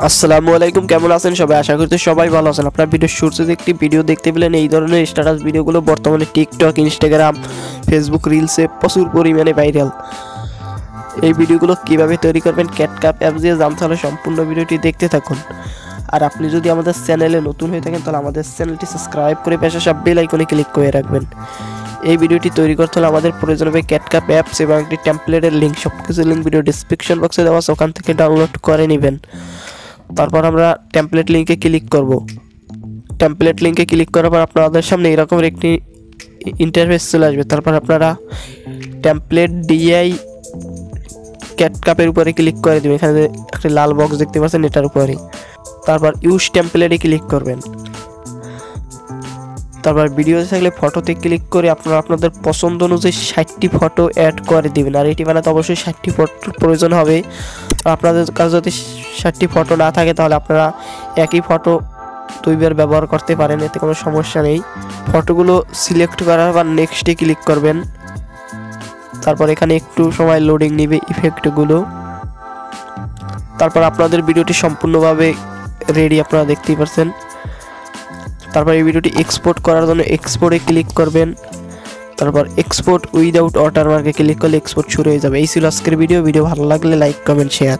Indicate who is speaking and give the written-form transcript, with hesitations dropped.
Speaker 1: আসসালামু আলাইকুম, কেমন আছেন সবাই? আশা করি সবাই ভালো আছেন। আপনার ভিডিও শুরুতে একটি ভিডিও দেখতে পেলেন। এই ধরনের স্ট্যাটাস ভিডিওগুলো বর্তমানে টিকটক, ইনস্টাগ্রাম, ফেসবুক রিলসে প্রচুর পরিমাণে ভাইরাল। এই ভিডিওগুলো কিভাবে তৈরি করবেন ক্যাটকাপ অ্যাপ দিয়ে জানতে হলে সম্পূর্ণ ভিডিওটি দেখতে থাকুন। আর আপনি যদি আমাদের চ্যানেলে নতুন হয়ে থাকেন তাহলে আমাদের চ্যানেলটি সাবস্ক্রাইব করে পাশে সব বেল আইকনে ক্লিক করে রাখবেন। এই ভিডিওটি তৈরি করতে হলে আমাদের প্রয়োজন হবে ক্যাটকাপ অ্যাপস এবং একটি টেমপ্লেটের লিঙ্ক। সব কিছু লিঙ্ক ভিডিও ডিসক্রিপশন বক্সে দেওয়া আছে, ওখান থেকে ডাউনলোড করে নেবেন। তারপর আমরা টেমপ্লেট লিঙ্কে ক্লিক করব। টেমপ্লেট লিঙ্কে ক্লিক করার পর আপনাদের সামনে এরকম একটি ইন্টারফেস চলে আসবে। তারপর আপনারা টেমপ্লেট ডিআই ক্যাটকাপের উপরে ক্লিক করে দেবেন। এখানে একটা লাল বক্স দেখতে পাচ্ছেন, এটার উপরে। তারপর ইউজ টেমপ্লেটে ক্লিক করবেন। তারপর ভিডিওতে থাকলে ফটোতে ক্লিক করে আপনারা আপনাদের পছন্দ অনুযায়ী 60টি ফটো অ্যাড করে দিবেন। আর এটি বানাতে অবশ্যই 60টি ফটোর প্রয়োজন হবে। আপনাদের কাছে যদি 60টি ফটো না থাকে তাহলে আপনারা একই ফটো দুইবার ব্যবহার করতে পারেন, এতে কোনো সমস্যা নেই। ফটোগুলো সিলেক্ট করার পর নেক্সটে ক্লিক করবেন। তারপর এখানে একটু সময় লোডিং নেবে ইফেক্টগুলো। তারপর আপনাদের ভিডিওটি সম্পূর্ণভাবে রেডি, আপনারা দেখতেই পাচ্ছেন। তারপর এই ভিডিওটি এক্সপোর্ট করার জন্য এক্সপোর্টে ক্লিক করবেন। তারপর এক্সপোর্ট উইদাউট ওয়াটারমার্কে ক্লিক করলে এক্সপোর্ট শুরু হয়ে যাবে। এই ছিল আজকের ভিডিও। ভালো লাগলে লাইক, কমেন্ট, শেয়ার।